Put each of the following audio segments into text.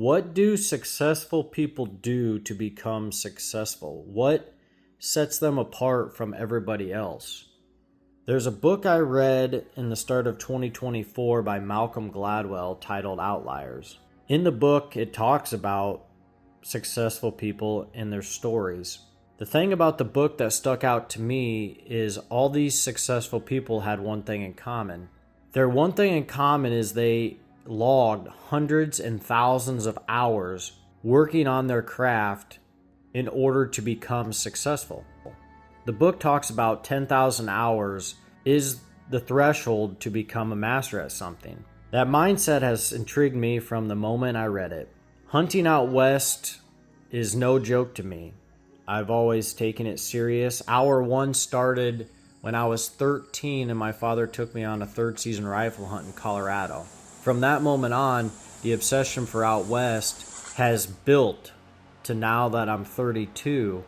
What do successful people do to become successful? What sets them apart from everybody else? There's a book I read in the start of 2024 by Malcolm Gladwell titled Outliers. In the book, it talks about successful people and their stories. The thing about the book that stuck out to me is all these successful people had one thing in common. Their one thing in common is they logged hundreds and thousands of hours working on their craft in order to become successful. The book talks about 10,000 hours is the threshold to become a master at something. That mindset has intrigued me from the moment I read it. Hunting out west is no joke to me. I've always taken it serious. Hour one started when I was 13 and my father took me on a third season rifle hunt in Colorado. From that moment on, the obsession for out west has built to now that I'm 32.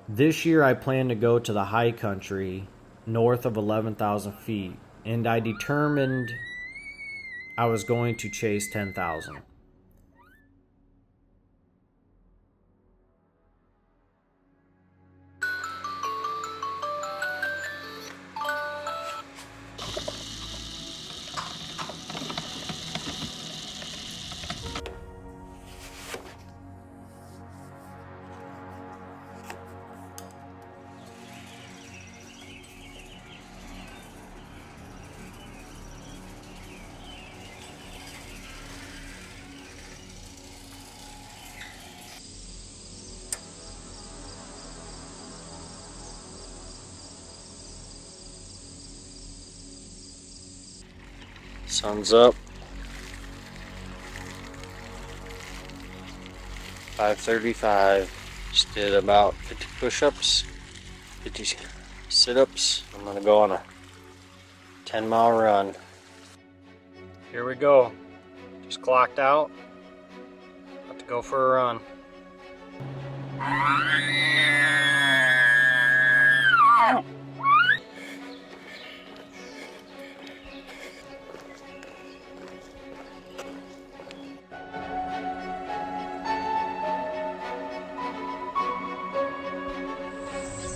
This year I plan to go to the high country north of 11,000 feet, and I determined I was going to chase 10,000. Sun's up. 5:35. Just did about 50 push-ups, 50 sit-ups. I'm gonna go on a 10-mile run. Here we go. Just clocked out. About to go for a run.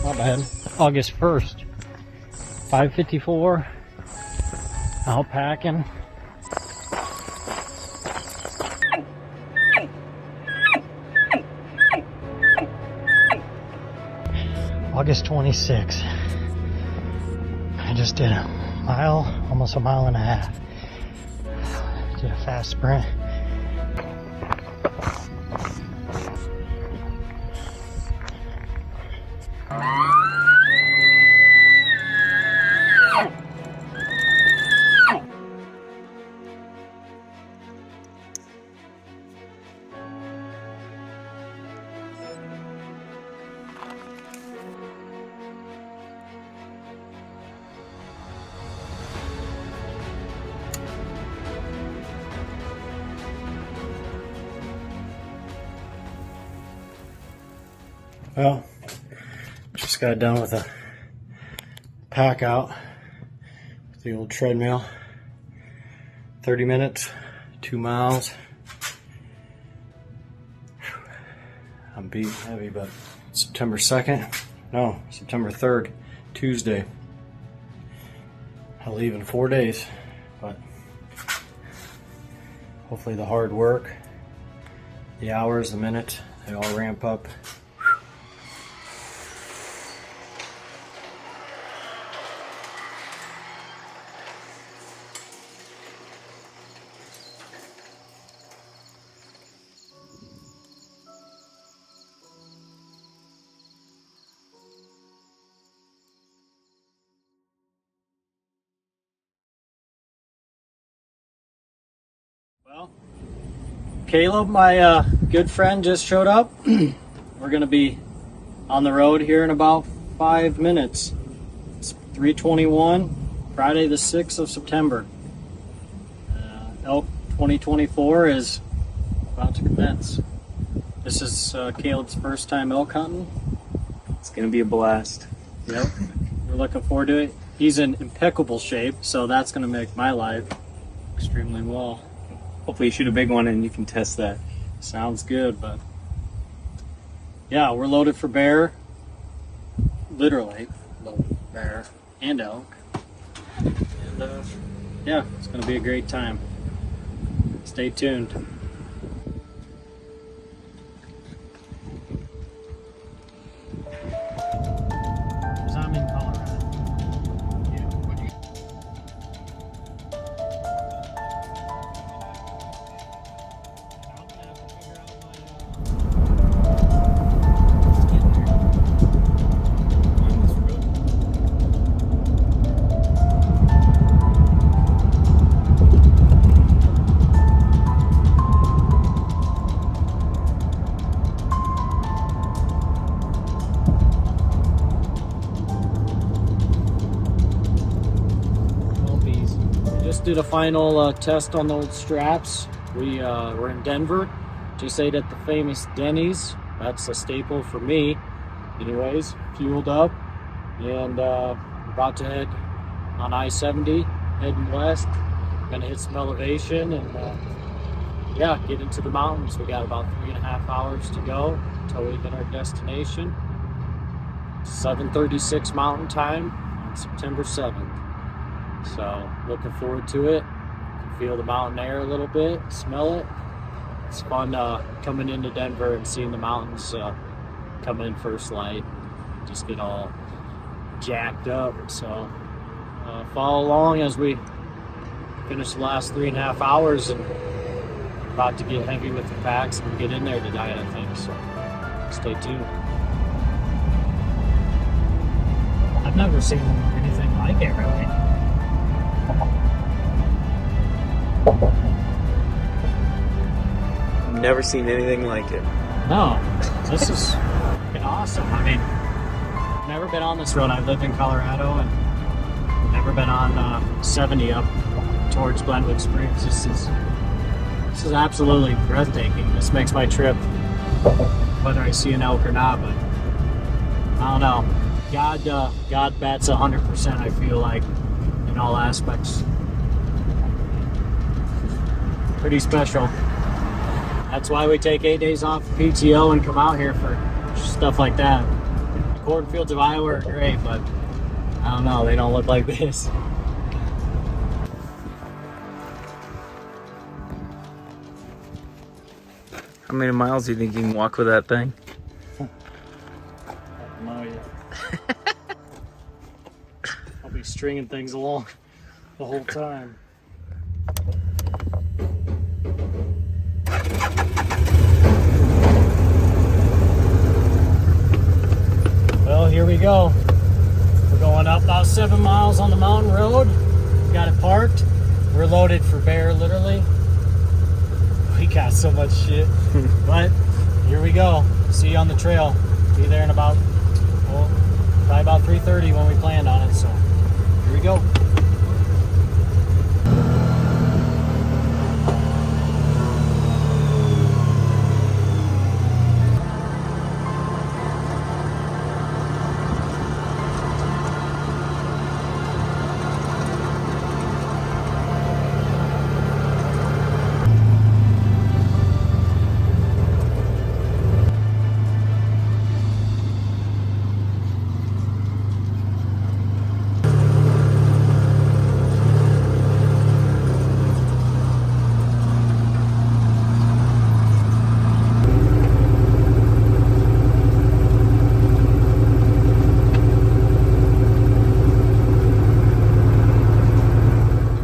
Not bad. August 1st, 5:54. Out packing. August 26th. I just did a mile, almost a mile and a half. Did a fast sprint. Well, just got done with a pack out with the old treadmill. 30 minutes, 2 miles. I'm beat heavy, but September 3rd, Tuesday. I'll leave in 4 days, but hopefully the hard work, the hours, the minutes, they all ramp up. Well, Caleb, my good friend, just showed up. We're going to be on the road here in about 5 minutes. It's 3:21, Friday the 6th of September. Elk 2024 is about to commence. This is Caleb's first time elk hunting. It's going to be a blast. Yep, we're looking forward to it. He's in impeccable shape, so that's going to make my life extremely well. Hopefully you shoot a big one and you can test that. Sounds good, but yeah, we're loaded for bear. Literally loaded for bear and elk. And yeah, it's gonna be a great time. Stay tuned. Because I'm in Colorado. Did a final test on the old straps. We're in Denver. Just ate at the famous Denny's. That's a staple for me. Anyways, fueled up and about to head on I-70, heading west. Gonna hit some elevation and yeah, get into the mountains. We got about 3.5 hours to go until we hit our destination. 7:36 Mountain Time on September 7th. So looking forward to it. Can feel the mountain air a little bit, smell it. It's fun coming into Denver and seeing the mountains come in first light. Just get all jacked up. So follow along as we finish the last 3.5 hours and about to get heavy with the packs and get in there tonight, I think. So stay tuned. I've never seen anything like it, really. Never seen anything like it. No, this is fucking awesome. I mean, I've never been on this road. I lived in Colorado and never been on 70 up towards Glenwood Springs. This is absolutely breathtaking. This makes my trip, whether I see an elk or not. But I don't know. God bats 100%. I feel like in all aspects. Pretty special. That's why we take 8 days off PTO and come out here for stuff like that. The cornfields of Iowa are great, but I don't know, they don't look like this. How many miles do you think you can walk with that thing? I don't know yet. I'll be stringing things along the whole time. Well, here we go. We're going up about 7 miles on the mountain road. We got it parked. We're loaded for bear, literally. We got so much shit. But here we go. See you on the trail. Be there in about, well, probably about 3:30 when we planned on it. So here we go.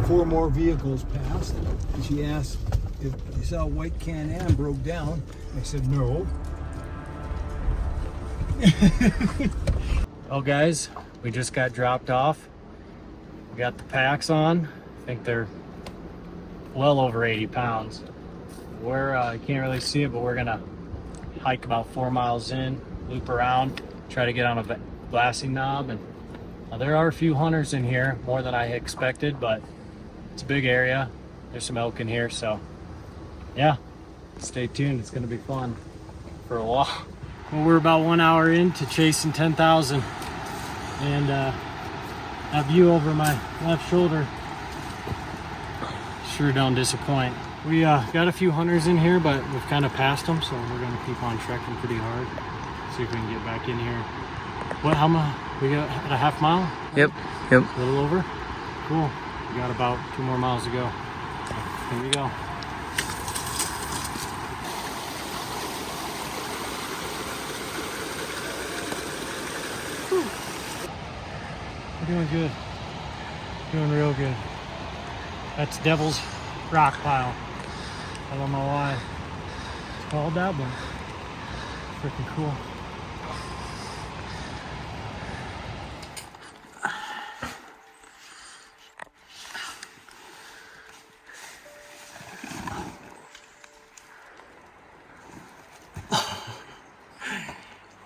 4 more vehicles passed, and she asked if you saw a white Can-Am broke down. I said no. Well, guys, we just got dropped off. We got the packs on. I think they're well over 80 pounds. I can't really see it, but we're gonna hike about 4 miles in, loop around, try to get on a glassing knob. And there are a few hunters in here, more than I expected, but it's a big area. There's some elk in here, so yeah, stay tuned. It's gonna be fun for a while. Well, we're about 1 hour into chasing 10,000, and that view over my left shoulder sure don't disappoint. We got a few hunters in here, but we've kind of passed them, so we're gonna keep on trekking pretty hard. See if we can get back in here. What? How much? We got at a half mile? Yep. Yep. A little over. Cool. We got about 2 more miles to go. Here we go. Whew. We're doing good. Doing real good. That's Devil's Rock Pile. I don't know why it's called that, but it's freaking cool.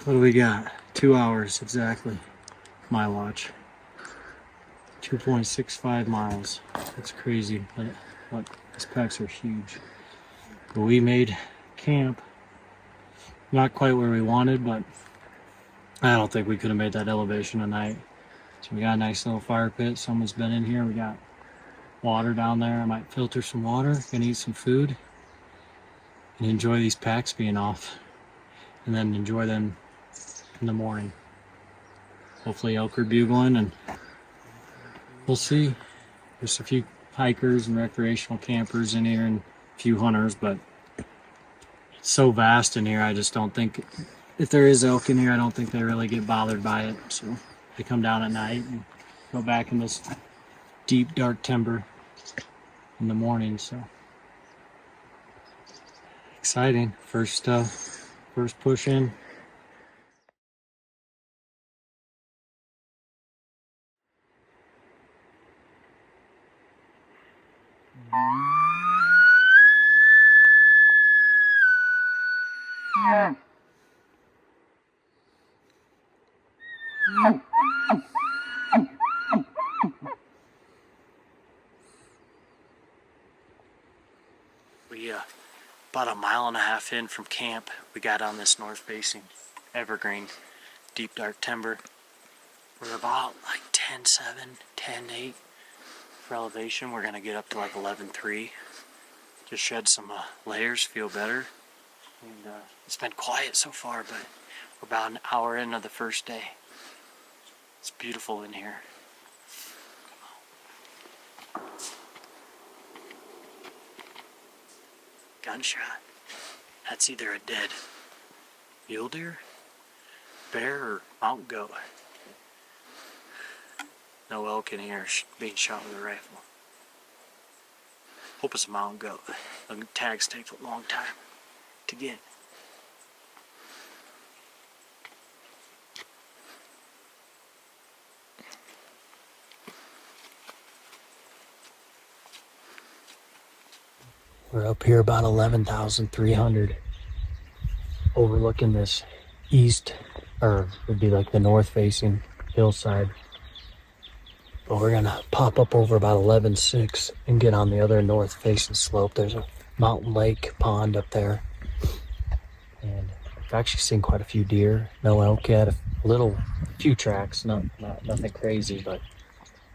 What do we got? 2 hours exactly. My watch. 2.65 miles. That's crazy. But these packs are huge. But we made camp. Not quite where we wanted, but I don't think we could have made that elevation tonight. So we got a nice little fire pit. Someone's been in here. We got water down there. I might filter some water. Gonna eat some food. And enjoy these packs being off. And then enjoy them in the morning. Hopefully elk are bugling, and we'll see. There's a few hikers and recreational campers in here and a few hunters, but it's so vast in here. I just don't think, if there is elk in here, I don't think they really get bothered by it. So they come down at night and go back in this deep dark timber in the morning. So exciting. First push in. We about a mile and a half in from camp, we got on this north facing evergreen deep dark timber. We're about like 10.7, 10.8 for elevation. We're gonna get up to like 11.3. Just shed some layers, feel better. And it's been quiet so far, but we're about an hour into the first day. It's beautiful in here. Gunshot. That's either a dead mule deer, bear, or mountain goat. No elk in here being shot with a rifle. Hope it's a mountain goat. The tags take a long time to get. We're up here about 11,300, overlooking this east, or would be like the north facing hillside. But we're gonna pop up over about 11.6 and get on the other north facing slope. There's a mountain lake pond up there. And I've actually seen quite a few deer. No elk yet. A few tracks, nothing crazy, but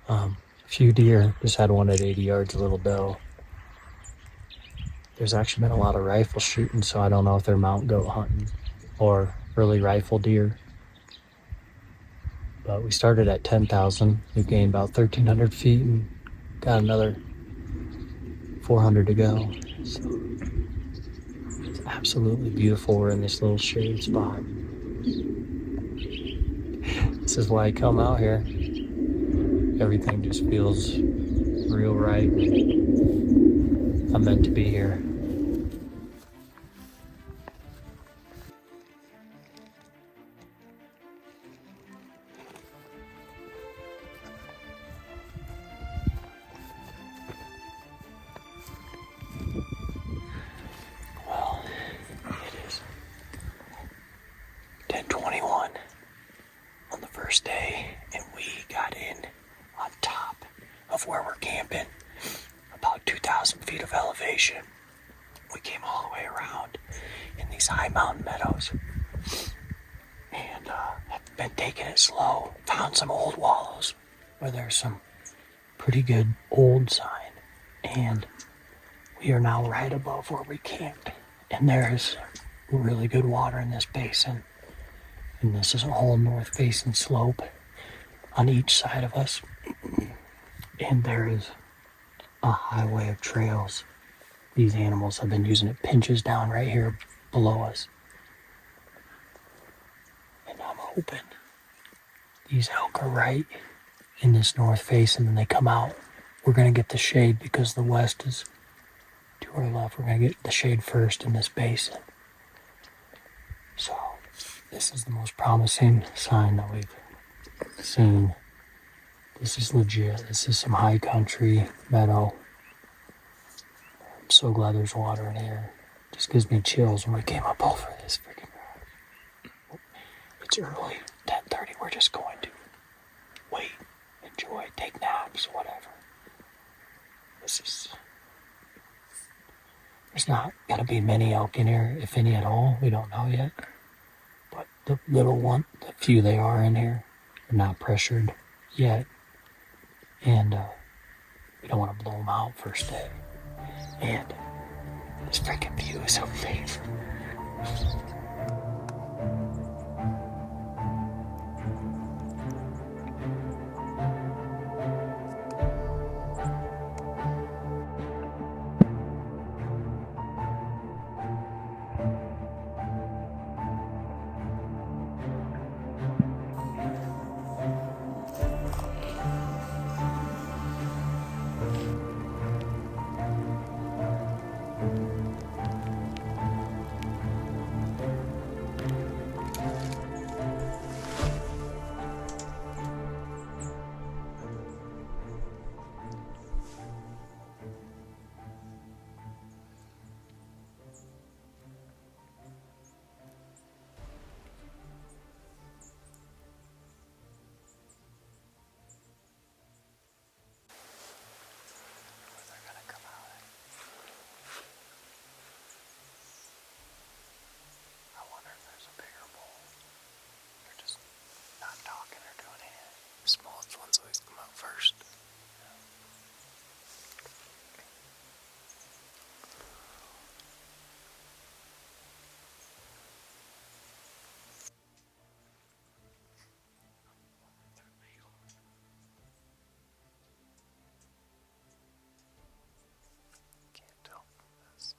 a few deer. Just had one at 80 yards, a little doe. There's actually been a lot of rifle shooting, so I don't know if they're mountain goat hunting or early rifle deer. But we started at 10,000. We gained about 1,300 feet and got another 400 to go. So it's absolutely beautiful. We're in this little shade spot. This is why I come out here. Everything just feels real right. I'm meant to be here. Well, it is 10:21 on the first day, and we got in on top of where we're camping, about 2,000 feet of elevation. We came all the way around in these high mountain meadows, and have been taking it slow. Found some old wallows where there's some pretty good old sign, and We are now right above where we camped, and there's really good water in this basin. And this is all north-facing slope on each side of us. And there is a highway of trails. These animals have been using it. Pinches down right here below us. And I'm hoping these elk are right in this north face, and then they come out. We're going to get the shade because the west is to our left. We're going to get the shade first in this basin. So this is the most promising sign that we've seen. This is legit. This is some high country meadow. I'm so glad there's water in here. Just gives me chills when we came up over this freaking rock. It's early, 10:30. We're just going to wait, enjoy, take naps, whatever. There's not gonna be many elk in here, if any at all. We don't know yet. But the little one, the few they are in here, are not pressured yet. And we don't want to blow them out first day. And this freaking view is amazing. Smallest ones always come out first. Can't tell from this.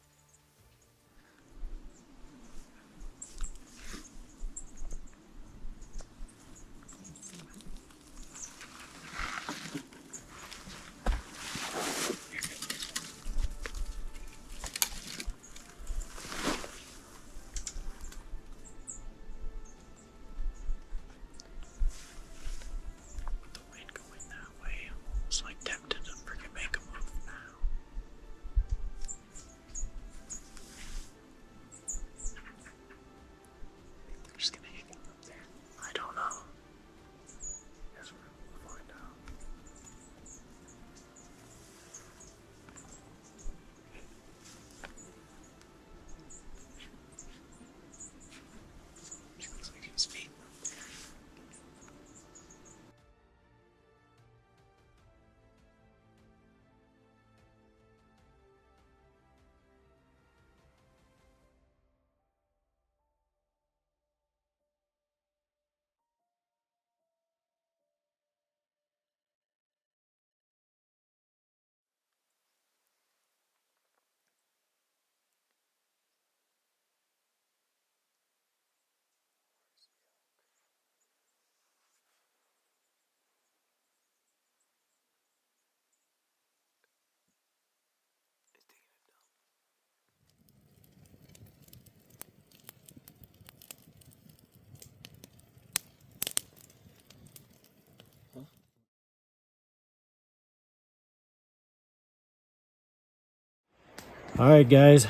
All right, guys,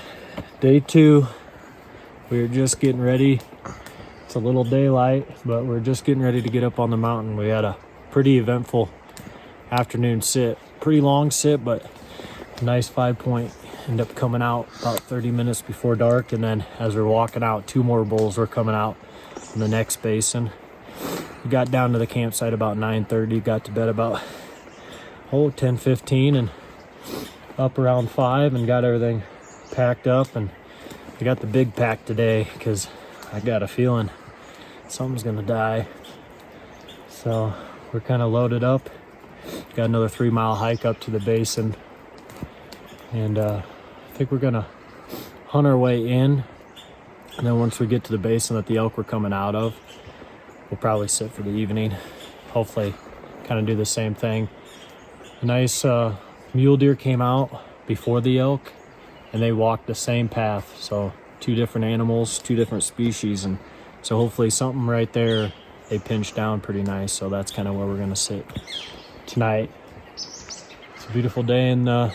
day 2. We're just getting ready. It's a little daylight, but we're just getting ready to get up on the mountain. We had a pretty eventful afternoon sit. Pretty long sit, but a nice 5-point. End up coming out about 30 minutes before dark, and then as we're walking out, 2 more bulls were coming out in the next basin. We got down to the campsite about 9:30, got to bed about 10:15, and up around 5 and got everything packed up, and I got the big pack today because I got a feeling something's gonna die. So we're kind of loaded up. Got another 3-mile hike up to the basin, and I think we're gonna hunt our way in, and then once we get to the basin that the elk were coming out of, we'll probably sit for the evening. Hopefully kind of do the same thing. A nice mule deer came out before the elk, and they walked the same path. So 2 different animals, 2 different species, and so hopefully something right there they pinched down pretty nice. So that's kind of where we're gonna sit tonight. It's a beautiful day in the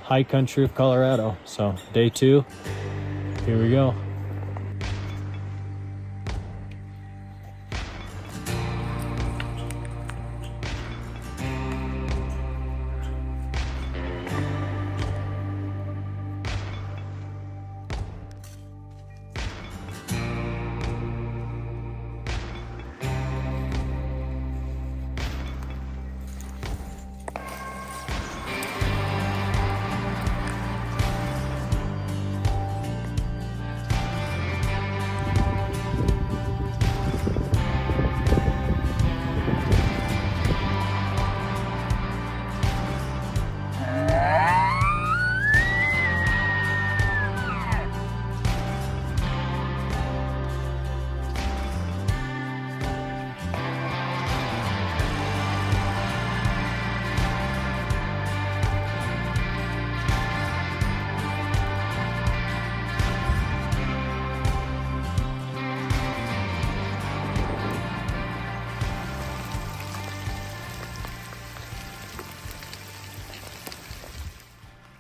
high country of Colorado. So day 2, here we go.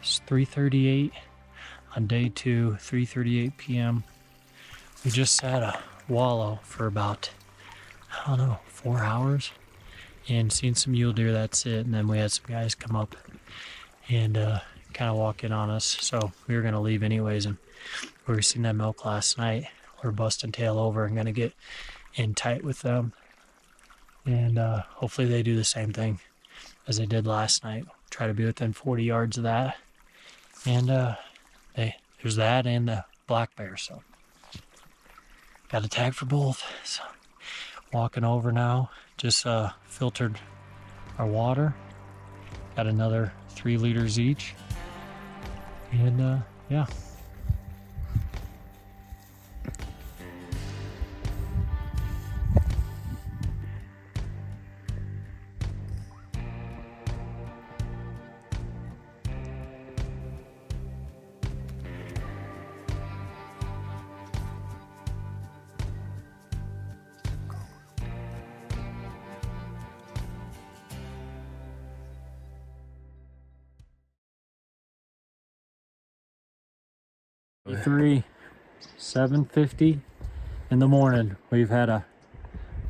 It's 3:38 on day 2, 3:38 p.m. We just sat a wallow for about, I don't know, 4 hours and seen some mule deer. That's it. And then we had some guys come up and kind of walk in on us. So we were going to leave anyways. And we were seeing them elk last night. We're busting tail over and going to get in tight with them. And hopefully they do the same thing as they did last night. Try to be within 40 yards of that. And there's that and the black bear. So got a tag for both. So walking over now. Just filtered our water. Got another 3 liters each. And yeah. Three, 7:50 in the morning. We've had a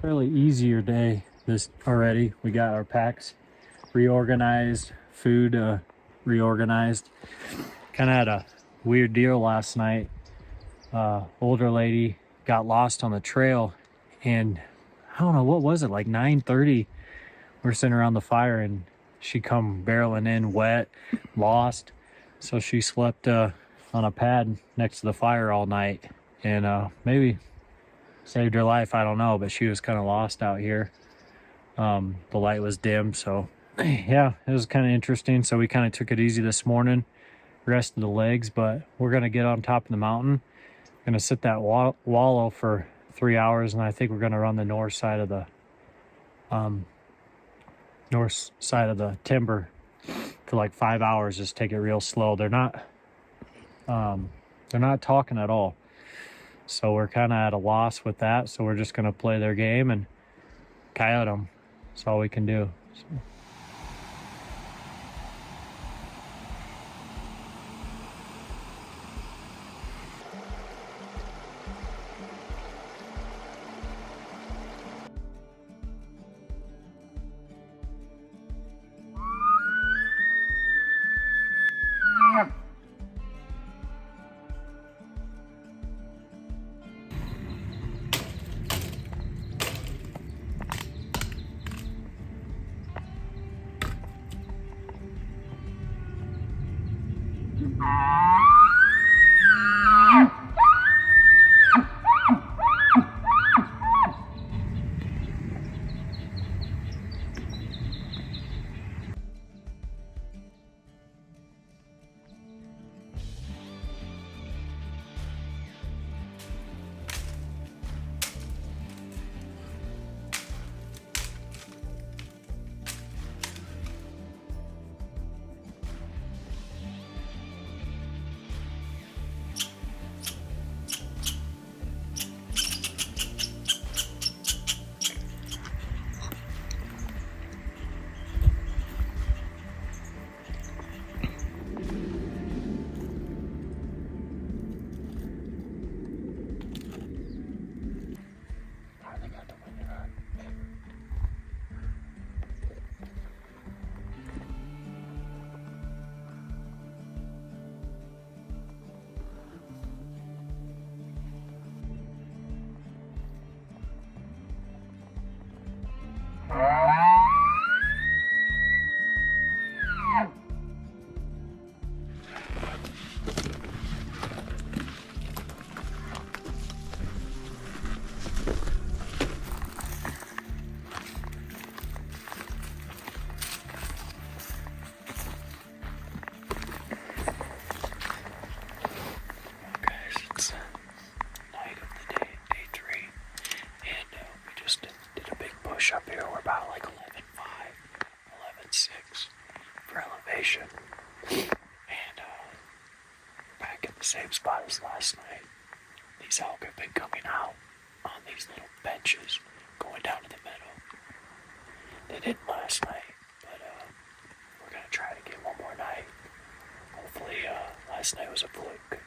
fairly easier day this already. We got our packs reorganized, food reorganized. Kind of had a weird deal last night. Older lady got lost on the trail, and I don't know, what was it, like 9:30? We're sitting around the fire and she come barreling in wet, lost. So she slept on a pad next to the fire all night, and maybe saved her life, I don't know, but she was kind of lost out here. The light was dim, so yeah, it was kind of interesting. So we kind of took it easy this morning, rested the legs, but we're gonna get on top of the mountain, gonna sit that wallow for 3 hours, and I think we're gonna run the north side of the timber for like 5 hours. Just take it real slow. They're not talking at all, so we're kind of at a loss with that. So we're just gonna play their game and coyote them. That's all we can do. So. push up here. We're about like 11.5, 11.6 for elevation. And back at the same spot as last night. These elk have been coming out on these little benches going down to the meadow. They didn't last night, but we're going to try to get one more night. Hopefully last night was a fluke.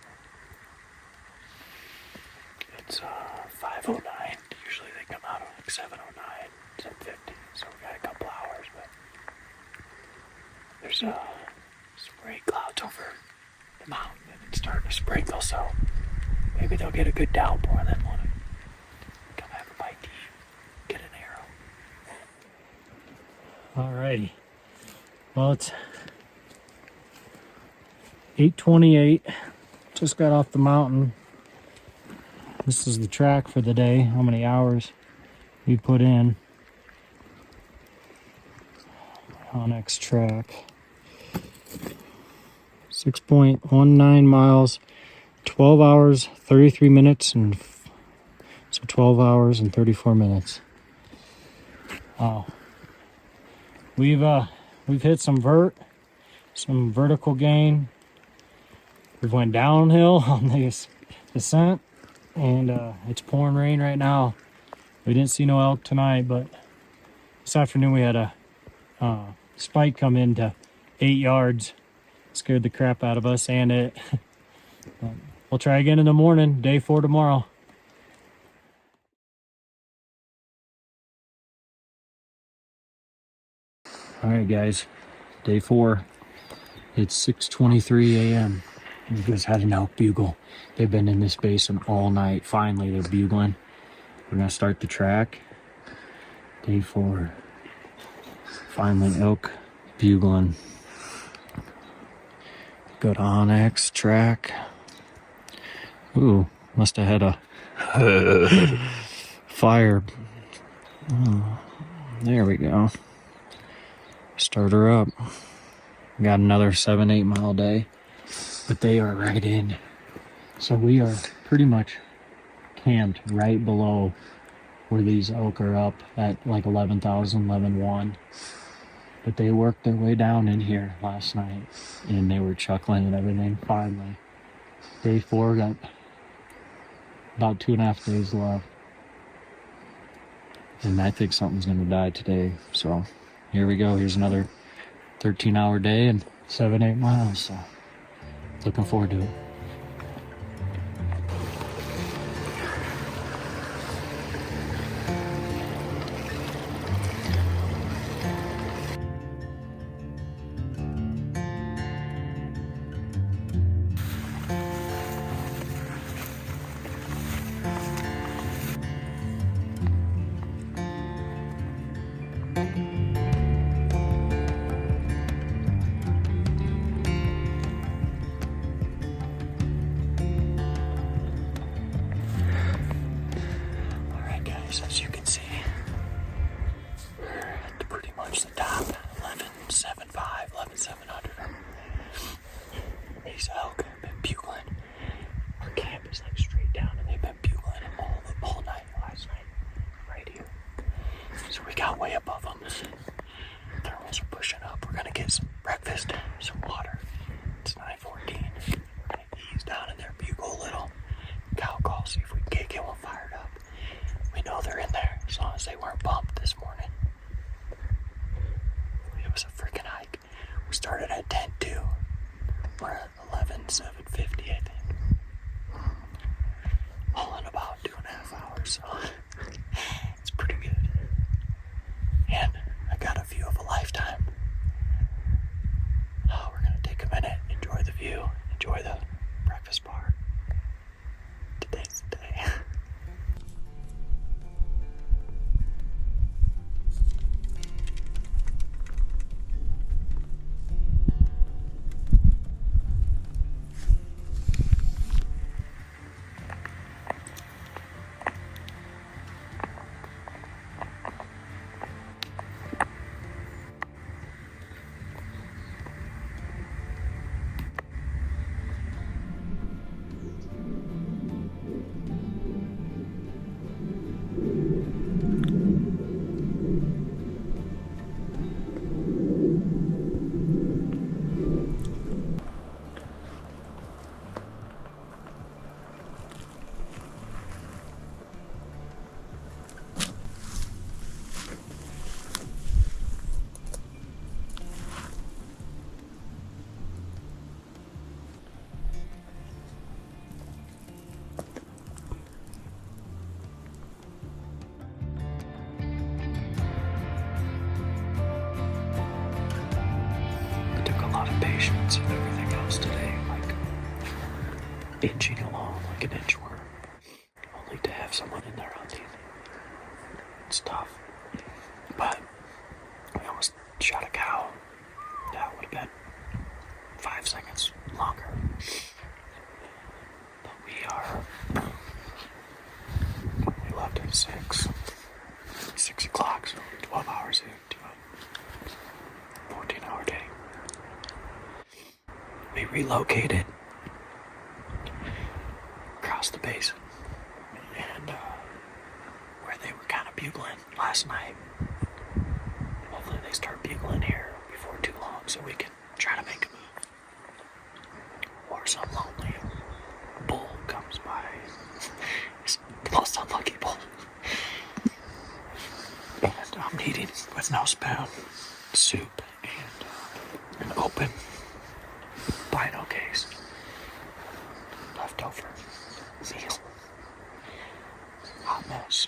It's 5:09. Usually they come out at like 7:09, 7:50. So we got a couple hours, but there's some rain clouds over the mountain and it's starting to sprinkle, so maybe they'll get a good downpour and then want to come have a bite to eat, get an arrow. Alrighty. Well, it's 8:28. Just got off the mountain. This is the track for the day, how many hours we put in. Onyx track. 6.19 miles, 12 hours, 33 minutes, and so 12 hours and 34 minutes. Wow. We've hit some vertical gain. We've went downhill on this descent. And it's pouring rain right now. We didn't see no elk tonight, but this afternoon we had a spike come into 8 yards. Scared the crap out of us and it. We'll try again in the morning, day 4 tomorrow. Alright guys, day 4. It's 6:23 a.m. We just had an elk bugle. They've been in this basin all night. Finally, they're bugling. We're gonna start the track. Day 4. Finally, elk bugling. Good Onyx track. Ooh, must have had a fire. Oh, there we go. Start her up. We got another 7-8 mile day. But they are right in. So we are pretty much camped right below where these elk are up at like 11,000, 11.1. But they worked their way down in here last night and they were chuckling and everything. Finally, day 4, got about 2.5 days left. And I think something's gonna die today. So here we go. Here's another 13-hour day and 7-8 miles. So looking forward to it. As you can see, we're at pretty much the top, 11.75, 11.700. These elk have been bugling. Our camp is like straight down and they've been bugling all night last night, right here. So we got way above them. Thermals are pushing up. We're gonna get some breakfast, some water. It's 9:14. We're gonna ease down in there, bugle a little, cow call, see if we can get one fired up. We know they're in there as long as they weren't bumped this morning. It was a freaking hike. We started at 10:02. We're at 11:750, I think. All in about 2.5 hours, so it's pretty good. And I got a view of a lifetime. Oh, we're gonna take a minute, enjoy the view, enjoy the breakfast bar. Today's the day. inching along like an inchworm, only to have someone in their undies. It's tough. But we almost shot a cow. That would have been 5 seconds longer. But we left at 6 o'clock, so 12 hours into a 14-hour day. We relocated across the basin, and where they were kind of bugling last night. Hopefully they start bugling here before too long so we can try to make a move. Or some lonely bull comes by. It's the most unlucky bull. And I'm eating with no spoon, soup, and an open Bino case. Leftover meal. Hot mess.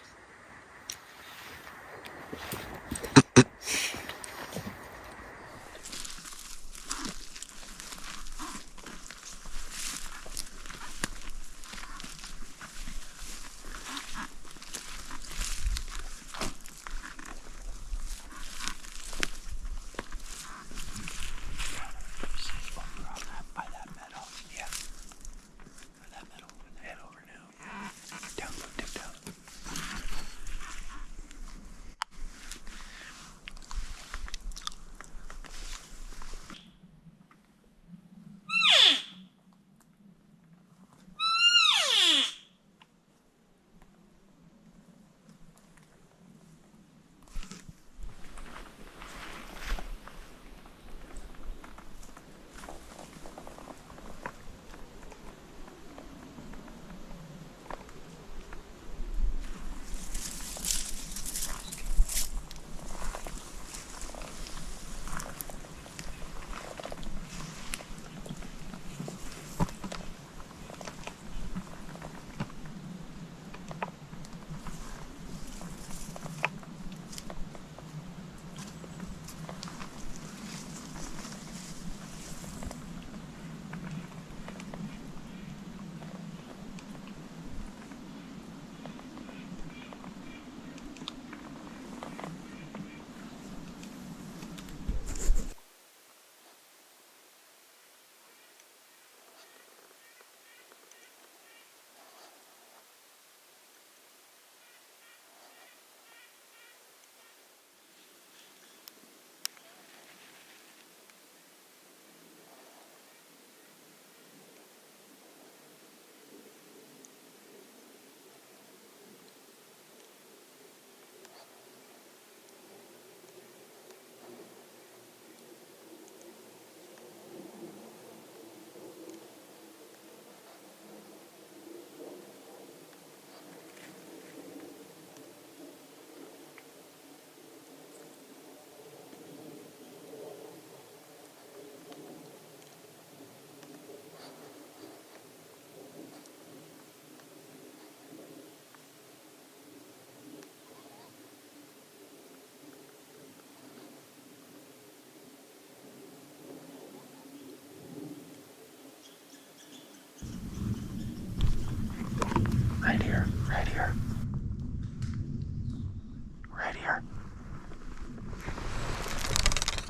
Right here, right here. Right here.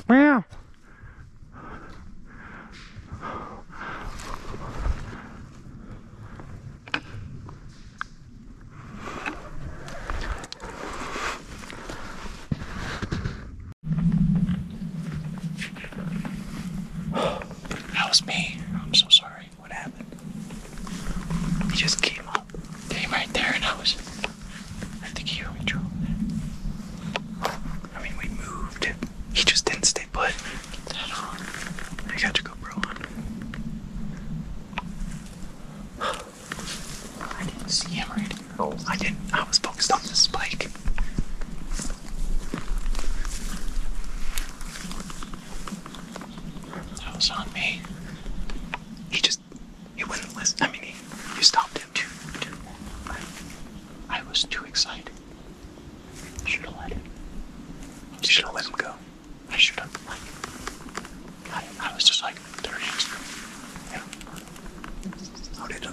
Meow. That was me. I'm so sorry. What happened? He just came right there, and I think he heard me drone. I mean, we moved. He just didn't stay put. Get that on. I got your GoPro on. I didn't see him right here. Oh. I didn't. I was focused on the spike. That was on me. He wouldn't listen. I mean, you stopped him too. I was too excited. Should have let him. You should have let him go. I should have. I was just like 30 years ago. Yeah. How did it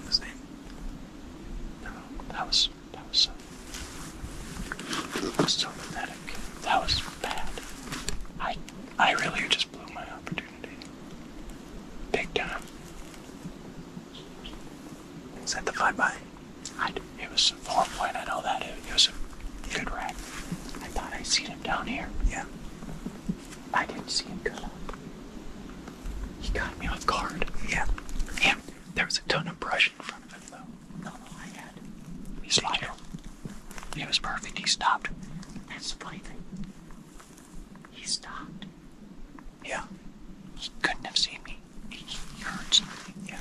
That was so pathetic. That was bad. I really just blew my opportunity. Big time. Is that the 5x? It was a 4-point, I know that. It was a good rack. I thought I seen him down here. Yeah. I didn't see him cut up. He caught me off guard. Yeah. Yeah. There was a ton of brush in front of him, though. No, I had. He slid. It was perfect. He stopped. That's the funny thing. He stopped. Yeah. He couldn't have seen me. He heard something. Yeah.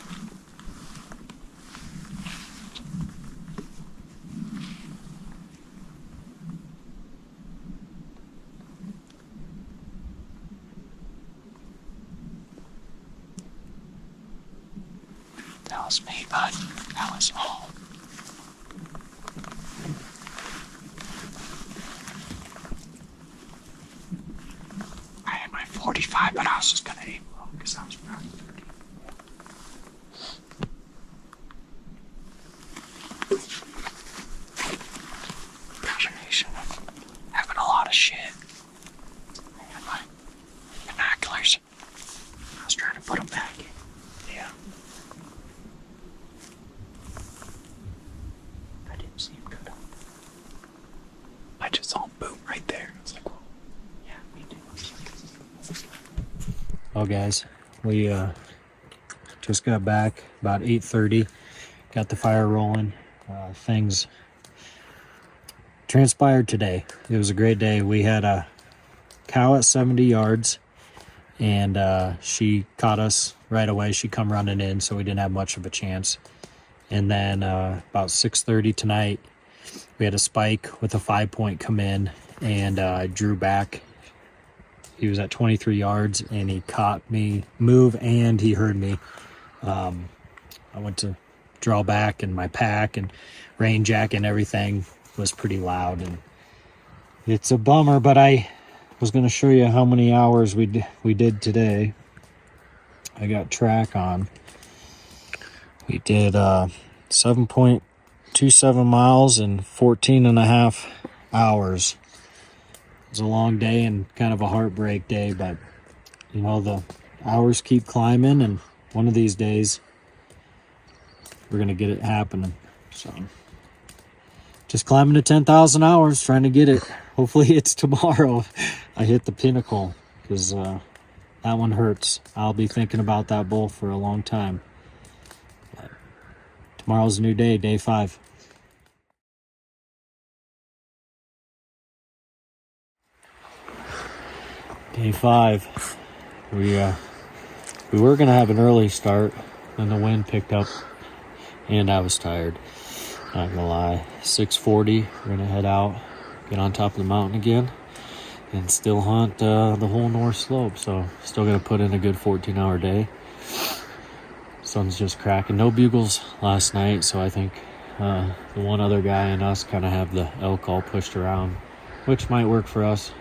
That was me, bud. That was all. I had my 45, but I was just gonna aim low because I was proud of 30. Combination of having a lot of shit. I had my binoculars. I was trying to put them back in. Yeah. I didn't see him cut up. I just saw him boom right there. I was like, whoa. Yeah, me too. Well, guys, we just got back about 8:30. Got the fire rolling. Things transpired today. It was a great day. We had a cow at 70 yards, and she caught us right away. She come running in, so we didn't have much of a chance. And then about 6:30 tonight, we had a spike with a 5-point come in, and I drew back. He was at 23 yards, and he caught me move, and he heard me. I went to draw back, and my pack and rain jacket and everything was pretty loud, and it's a bummer. But I was going to show you how many hours we did today. I got track on. We did 7.27 miles in 14 and a half hours. It was a long day and kind of a heartbreak day, but you know, the hours keep climbing, and one of these days we're gonna get it happening. So just climbing to 10,000 hours, trying to get it. Hopefully it's tomorrow I hit the pinnacle, because that one hurts. I'll be thinking about that bull for a long time. But tomorrow's a new day, day 5. Day 5. We were gonna have an early start, then the wind picked up, and I was tired. Not gonna lie. 6:40. We're gonna head out, get on top of the mountain again, and still hunt the whole north slope. So still gonna put in a good 14-hour day. Sun's just cracking. No bugles last night, so I think the one other guy and us kind of have the elk all pushed around, which might work for us,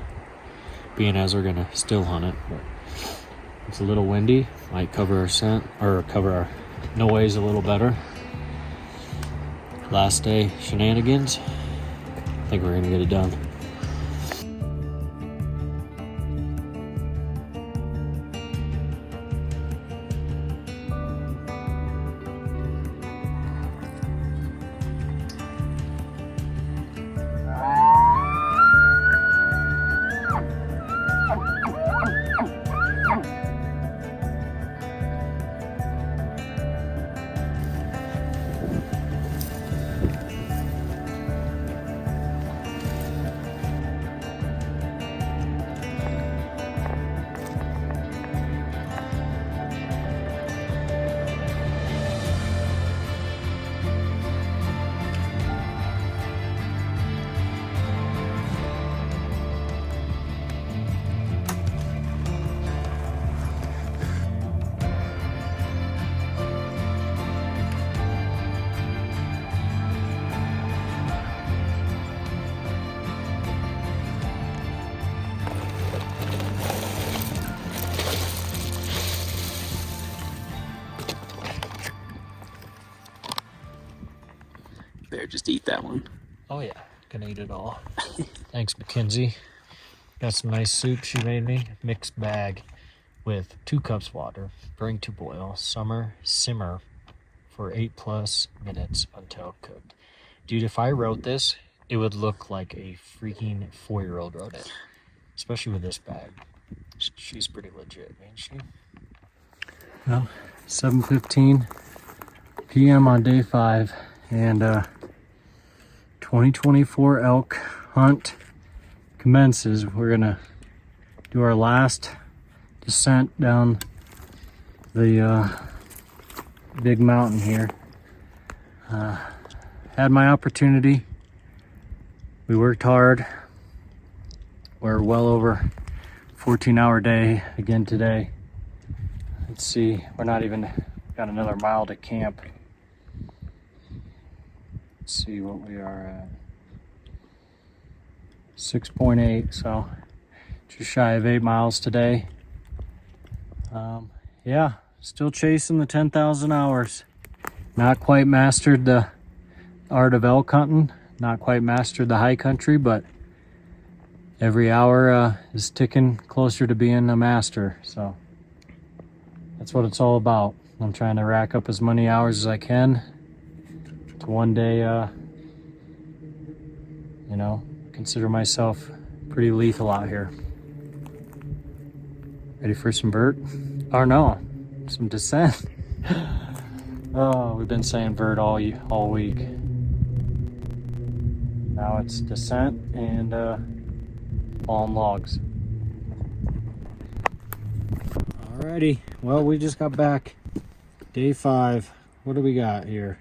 being as we're gonna still hunt it. But it's a little windy, might cover our scent or cover our noise a little better. Last day shenanigans. I think we're gonna get it done. there. Just eat that one. Oh yeah, gonna eat it all. Thanks, Mackenzie. Got some nice soup she made me. Mixed bag with 2 cups water. Bring to boil. Simmer for 8+ minutes until cooked. Dude, if I wrote this, it would look like a freaking 4-year-old wrote it. Especially with this bag. She's pretty legit, ain't she? Well, 7:15 p.m. on day 5, and 2024 elk hunt commences. We're gonna do our last descent down the big mountain here. Had my opportunity. We worked hard. We're well over 14-hour day again today. Let's see, we're not even got another mile to camp. Let's see what we are at. 6.8, so just shy of 8 miles today. Yeah, still chasing the 10,000 hours. Not quite mastered the art of elk hunting, not quite mastered the high country, but every hour is ticking closer to being a master, so that's what it's all about. I'm trying to rack up as many hours as I can to one day, you know, consider myself pretty lethal out here. Ready for some vert? Or no, some descent. Oh, we've been saying vert all week. Now it's descent and palm logs. Alrighty, well, we just got back. Day 5. What do we got here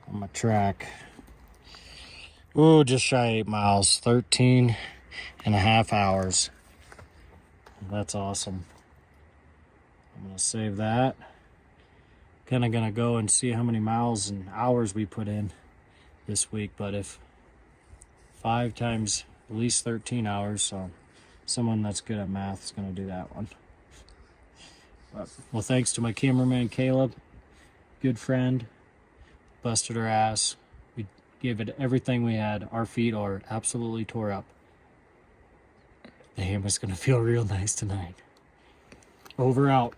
on my track? Oh, just shy 8 miles, 13.5 hours. That's awesome. I'm gonna save that. Kinda gonna go and see how many miles and hours we put in this week, but if 5 times at least 13 hours, so someone that's good at math is gonna do that one. But, well, thanks to my cameraman Caleb, good friend, busted our ass. We gave it everything we had. Our feet are absolutely tore up. The hammer's gonna feel real nice tonight. Over out.